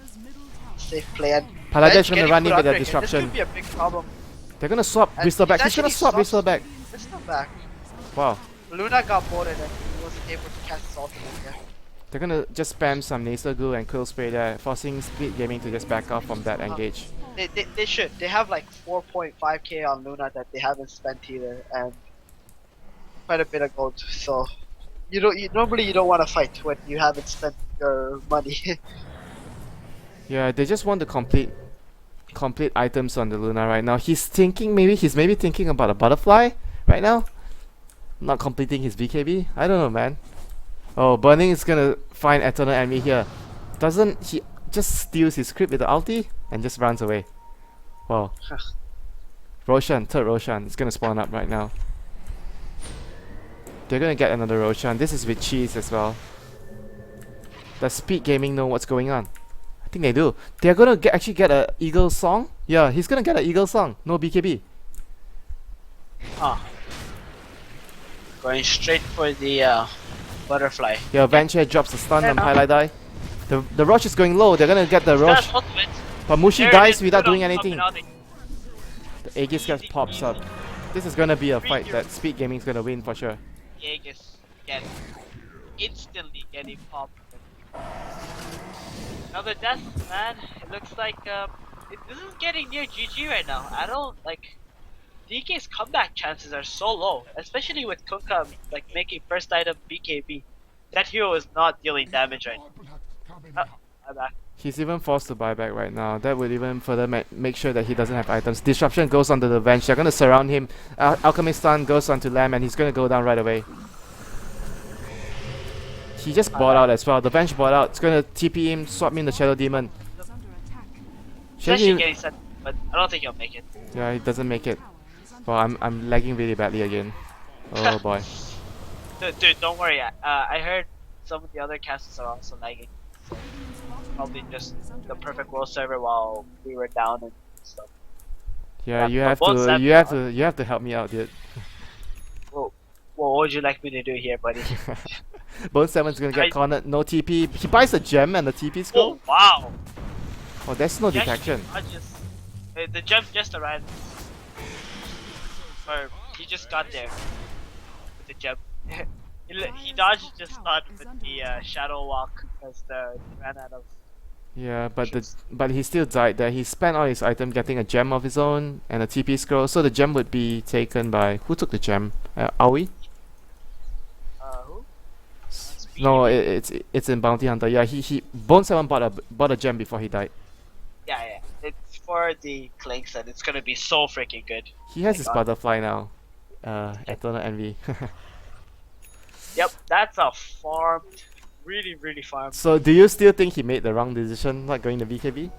safe play. And Paladin's Edge gonna getting run put in with under a again. disruption. This could be a big problem. They're gonna swap And Bristol back. He's gonna actually swap Bristol swaps- back. It's still back. Wow. Luna got boarded and he wasn't able to cast his ultimate there. They're gonna just spam some Nasal Goo and Quill Spray there, forcing Speed Gaming to just back off from that engage. They should. They have like 4.5k on Luna that they haven't spent either, and quite a bit of gold. So normally you don't want to fight when you haven't spent your money. Yeah, they just want to complete items on the Luna right now. He's maybe thinking about a butterfly right now. Not completing his BKB. I don't know, man. Oh, Burning is gonna find Eternal Enemy here. Doesn't he just steals his creep with the ulti and just runs away? Wow. Roshan, third Roshan, is gonna spawn up right now. They're gonna get another Roshan. This is with cheese as well. Does Speed Gaming know what's going on? I think they do. They're gonna actually get a Eagle Song. Yeah, he's gonna get an Eagle Song. No BKB. Going straight for the butterfly. Yeah, Venture drops the stun on Yeah. Highlight Die. The Roche is going low. They're gonna get the Roche. That's ultimate. But Mushi There it dies is, without good doing on anything. coming The Aegis gets pops up. This is gonna be a fight that Speed Gaming's gonna win for sure. Aegis instantly getting popped. Another death, man. It looks like this is getting near GG right now. I don't like. DK's comeback chances are so low, especially with Kunkka like making first item BKB. That hero is not dealing damage right now. I'm back. He's even forced to buy back right now. That would even further make sure that he doesn't have items. Disruption goes onto the Venge. They're gonna surround him. Alchemist stun goes onto Lamb and he's gonna go down right away. He just bought out as well. The Venge bought out. It's gonna TP him, swap him the Shadow Demon. Is under attack. He's actually Shadow getting set, but I don't think he'll make it. Yeah, he doesn't make it. Tower is under Well, I'm lagging really badly again. Oh boy. Dude, don't worry. I heard some of the other casters are also lagging. Radiant's bottom Probably tower just is under the attack. perfect world server while we were down and stuff. Yeah, you but have both to Sam- you have to help me out, dude. Well, what would you like me to do here, buddy? Bone 7's gonna get I- cornered, no TP. He buys the gem and the TP Oh skull. wow! Oh, there's no He actually detection. dodges- the jump just arrived. Or he just got there with the jump. he dodged just stun with the shadow walk because he ran out of. Yeah, but he still died there. He spent all his item getting a gem of his own and a TP scroll, so the gem would be taken by who took the gem? Aoi? Who? No, it's in Bounty Hunter. Yeah, he Bone 7 bought a gem before he died. Yeah. It's for the clinks and it's gonna be so freaking good. He has his God. butterfly now. Eternal Envy. Yep, that's a farmed, really farmed. So do you still think he made the wrong decision not going to BKB?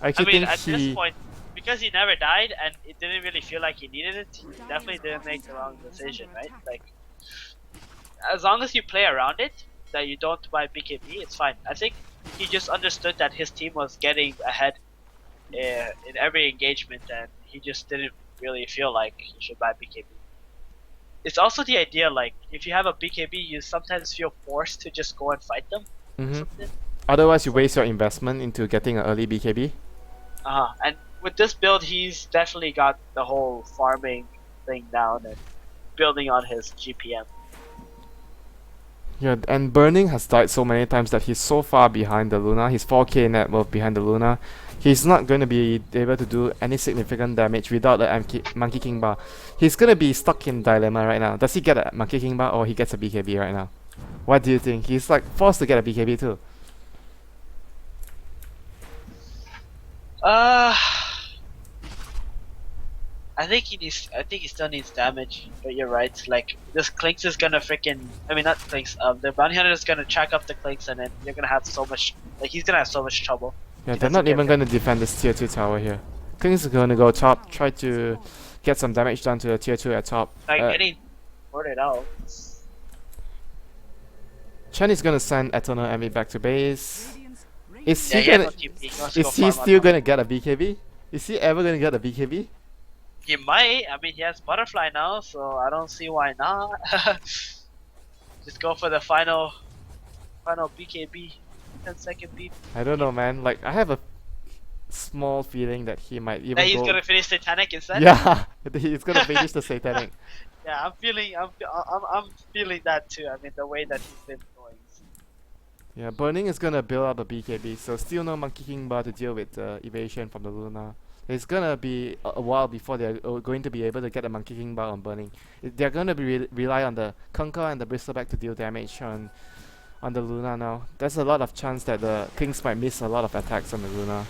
I I actually mean, think at he this point, because he never died and it didn't really feel like he needed it, he definitely didn't make the wrong decision, right? Like, as long as you play around it, that you don't buy BKB, it's fine. I think he just understood that his team was getting ahead in every engagement, and he just didn't really feel like he should buy BKB. It's also the idea, like, if you have a BKB, you sometimes feel forced to just go and fight them. Mhm. Otherwise you waste your investment into getting an early BKB. And with this build, he's definitely got the whole farming thing down and building on his GPM. Yeah, and Burning has died so many times that he's so far behind the Luna. He's 4k net worth behind the Luna. He's not going to be able to do any significant damage without the Monkey King bar. He's going to be stuck in dilemma right now. Does he get a Monkey King bar or he gets a BKB right now? What do you think? He's like forced to get a BKB too. I think he needs. I think he still needs damage. But you're right. Like this Clinks is gonna freaking. I mean, not Clinks. The bounty hunter is gonna track up the Clinks, and then you're gonna have so much. Like he's gonna have so much trouble. Yeah, He they're doesn't not get even it. going to defend this tier 2 tower here. King's is going to go top, try to get some damage done to the tier 2 at top. Like getting sorted out. Chen is going to send Eternal Envy back to base. Radiant's Is Yeah, he he has gonna? no TP. He wants to go Is he farm still on going to get a BKB? Is he ever going to get a BKB? He might. I mean, he has butterfly now, so I don't see why not. Just go for the final BKB, 10-second beat. I don't know, man. Like, I have a small feeling that he might even That he's go. gonna finish Satanic instead. Yeah, he's gonna finish the Satanic. Yeah, I'm feeling that too. I mean, the way that he's been going. Yeah, Burning is gonna build up a BKB, so still no Monkey King bar to deal with the evasion from the Luna. It's gonna be a while before they're going to be able to get the Monkey King bar on Burning. They're gonna be rely on the Kunkka and the Bristleback to deal damage on the Luna now. There's a lot of chance that the Kings might miss a lot of attacks on the Luna.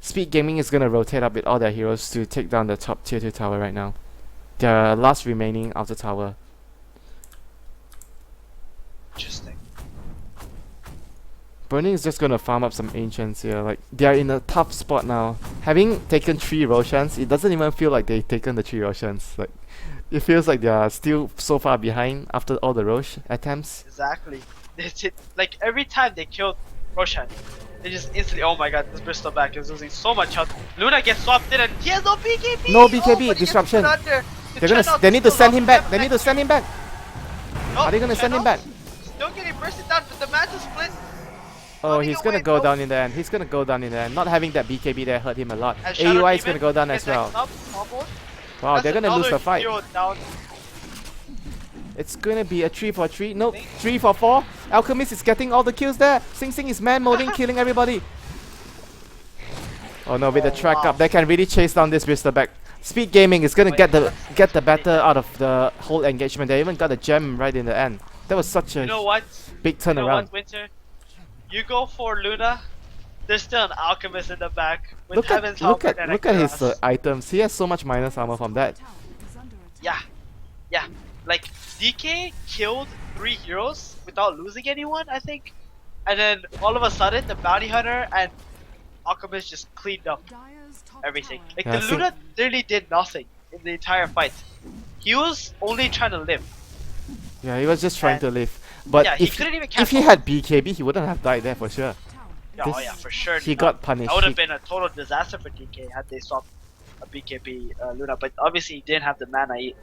Speed Gaming is gonna rotate up with all their heroes to take down the top tier 2 tower right now. Their last remaining outer tower. Interesting. Burning is just gonna farm up some ancients here. Like, they are in a tough spot now. Having taken 3 Roshans, it doesn't even feel like they've taken the 3 Roshans. Like, it feels like they are still so far behind after all the Rosh attempts. Exactly. Like every time they killed Roshan, they just instantly. Oh my god, this Bristol back is losing so much health. Luna gets swapped in and he has no BKB. No Oh, BKB, but he gets disruption. put under. The They're gonna. Chen They need to still send lost him back. seven They need to next- send him back. No, Are they gonna send him Chen back? Still getting bursted down, but the mantle split. Oh, Running he's gonna away, go bro. down in the end. He's gonna go down in the end. Not having that BKB there hurt him a lot. And Shadow AUI is Demon gonna go down gets as well. X up, almost. Wow, That's they're gonna lose another the fight. hero down. It's gonna be a 3 for 3. Nope, 3 for 4. Alchemist is getting all the kills there. Sing Sing is man moding, killing everybody. Oh no, with the Oh, track wow. up, they can really chase down this Bristleback. Speed Gaming is gonna Wait, get the that's- better out of the whole engagement. They even got a gem right in the end. That was such a You know what? big You know turnaround. what, Winter? You go for Luna. There's still an alchemist in the back. With Look at Heaven's look Helmet at and a look at his Cuirass. items. He has so much minus armor from that. tower is under attack. Yeah, yeah. Like DK killed 3 heroes without losing anyone, I think. And then all of a sudden, the bounty hunter and alchemist just cleaned up Dire's top everything. tower Like Yeah, the I think- Luna literally did nothing in the entire fight. He was only trying to live. Yeah, he was just trying And- to live. But yeah, he if couldn't even if he cancel. had BKB, he wouldn't have died there for sure. Oh This- yeah, for sure. He got punished. That would have He- been a total disaster for DK had they swapped a BKB Luna, but obviously he didn't have the mana. He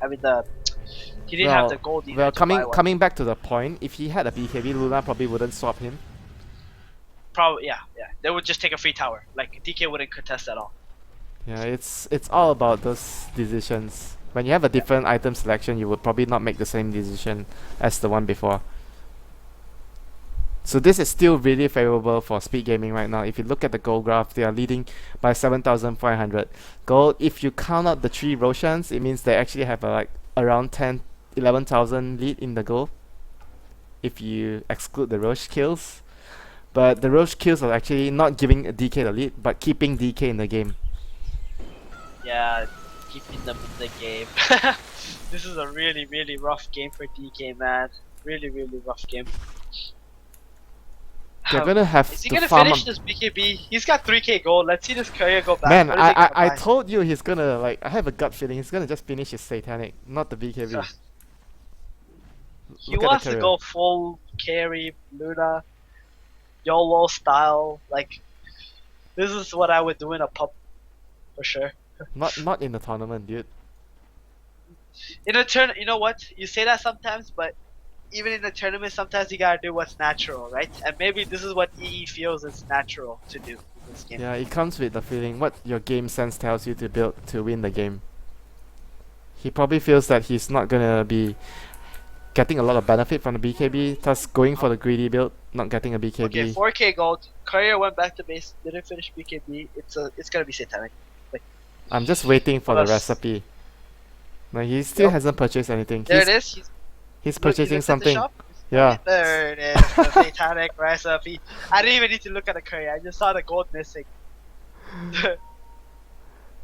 didn't have the gold either. Well, to buy one. coming back to the point, if he had a BKB, Luna probably wouldn't swap him. Probably yeah. They would just take a free tower. Like DK wouldn't contest at all. Yeah, it's all about those decisions. When you have a different item selection, you would probably not make the same decision as the one before. So this is still really favorable for Speed Gaming right now. If you look at the gold graph, they are leading by 7,500 gold. If you count out the 3 Roshans, it means they actually have like around 11,000 lead in the gold. If you exclude the Rosh kills. But the Rosh kills are actually not giving DK the lead, but keeping DK in the game. Yeah, keeping them in the game. This is a really, really rough game for DK, man. Really, really rough game. They're gonna have Is he to gonna farm finish up. this BKB? He's got 3k gold. Let's see this career go back. Man, What is he gonna I buy? told you he's gonna, like, I have a gut feeling he's gonna just finish his Satanic, not the BKB. Ugh. He Look at the wants to career. go full carry Luna, YOLO style. Like, this is what I would do in a pub, for sure. Not in the tournament, dude. In a turn, you know what? You say that sometimes, but even in the tournament, sometimes you gotta do what's natural, right? And maybe this is what EE feels is natural to do in this game. Yeah, it comes with the feeling what your game sense tells you to build to win the game. He probably feels that he's not gonna be getting a lot of benefit from the BKB, thus going for the greedy build, not getting a BKB. Okay, 4k gold. Courier went back to base, didn't finish BKB. It's gonna be satanic. I'm just waiting for What the else? recipe. No, he still Yep. hasn't purchased anything. There He's- it is. He's Look, he purchasing looks at the something. shop. Yeah. There it is, the satanic recipe. I didn't even need to look at the curry. I just saw the gold missing.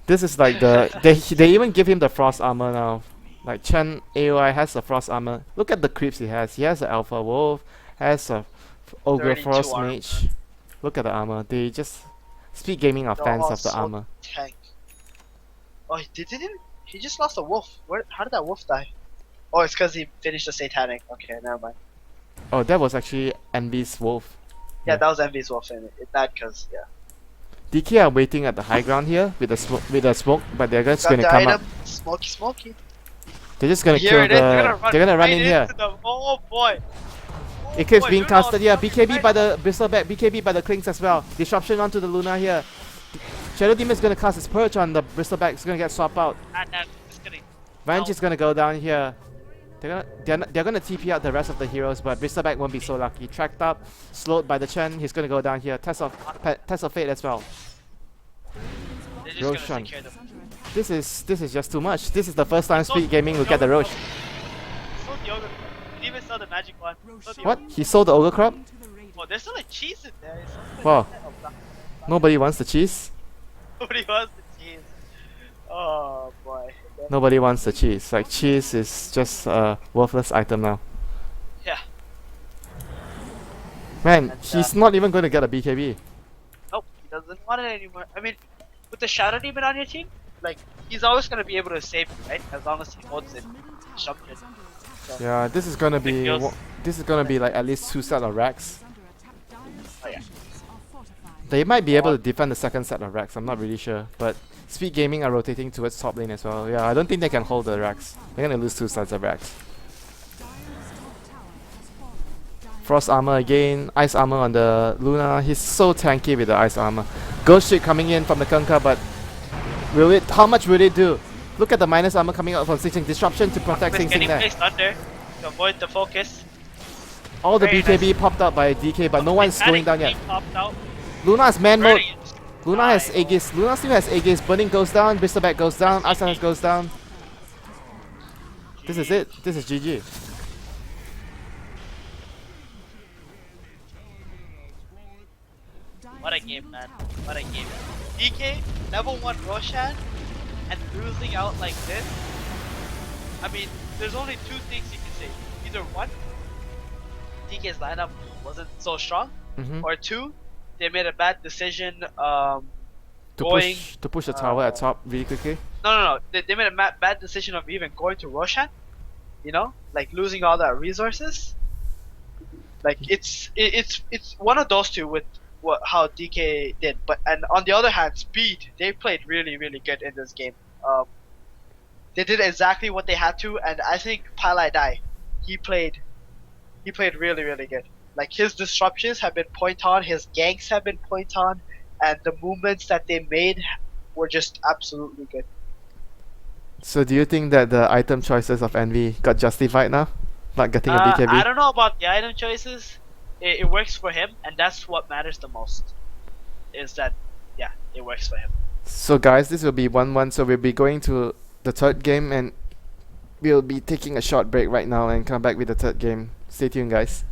This is like they even give him the frost armor now. Like Chen AOI has the frost armor. Look at the creeps he has. He has the alpha wolf, has a ogre 32 frost armor. mage. Look at the armor. They just Speed Gaming are They're fans all of the so armor. tank. Oh, he just lost a wolf. How did that wolf die? Oh, it's because he finished the satanic. Okay, never mind. Oh, that was actually Envy's wolf. Yeah, Yeah. that was Envy's wolf in it. That because yeah. DK are waiting at the high ground here with the smoke, but they're just Got gonna the come up. item. Smoky, smoky. They're just gonna Here kill it is. they're gonna run right in here. into them. Oh boy. Oh, Eclipse boy, being Luna casted here. coming BKB right by up. the bristleback. BKB by the clings as well. Disruption onto the Luna here. Shadow Demon is gonna cast his perch on the bristleback. It's gonna get swapped out. And just kidding. Venge is gonna go down here. They're gonna TP out the rest of the heroes, but bristleback won't be so lucky. Tracked up, slowed by the Chen. He's gonna go down here. Test of Fate as well. They're just Roshan. gonna take care of them. This is just too much. This is the first time Speed Gaming will get the Roche. Sold the ogre. Didn't even sell the magic one. Sold the What? ogre. He sold the ogre crop? Oh, there's still like cheese in there. It's something Wow. like that. Oh, black. Nobody wants the cheese. Nobody wants the cheese. Oh boy. Nobody wants the cheese. Like cheese is just a worthless item now. Yeah. Man, And, he's not even going to get a BKB. Nope, he doesn't want it anymore. I mean, with the Shadow Demon on your team, like, he's always gonna be able to save you, right? As long as he holds it. Disruption. So, Yeah, this is gonna be Ridiculous. this is gonna be like at least 2 sets of racks. Oh, yeah. They might be able to defend the second set of racks. I'm not really sure, but Speed Gaming are rotating towards top lane as well. Yeah, I don't think they can hold the racks. They're gonna lose 2 sets of racks. Frost armor again, ice armor on the Luna. He's so tanky with the ice armor. Ghost ship coming in from the Kunkka, but will it? How much will it do? Look at the minus armor coming out from Sing Sing. Disruption to protect Sing He's Sing getting there. placed under to avoid the focus. All the Very BKB popped out by DK, but no one's going down yet. Popped out. Luna has man mode. Burning it. Luna has Die. Aegis. Luna still has Aegis. Burning goes down. Bristleback goes down. Arsenal goes down. This is it. This is GG. What a game, man. What a game. DK, level 1 Roshan, and losing out like this. I mean, there's only 2 things you can say. Either 1, DK's lineup wasn't so strong, Mm-hmm. or 2, they made a bad decision To going. push the tower at top really quickly. No. They made a bad decision of even going to Roshan. You know, like losing all that resources. Like it's one of those two with how DK did. But and on the other hand, Speed, they played really good in this game. They did exactly what they had to, and I think Palai Dai, he played really good. Like his disruptions have been point on, his ganks have been point on, and the movements that they made were just absolutely good. So do you think that the item choices of Envy got justified now? Not getting a BKB? I don't know about the item choices. It works for him, and that's what matters the most. Is that, yeah, it works for him. So guys, this will be 1-1, so we'll be going to the third game and we'll be taking a short break right now and come back with the third game. Stay tuned guys.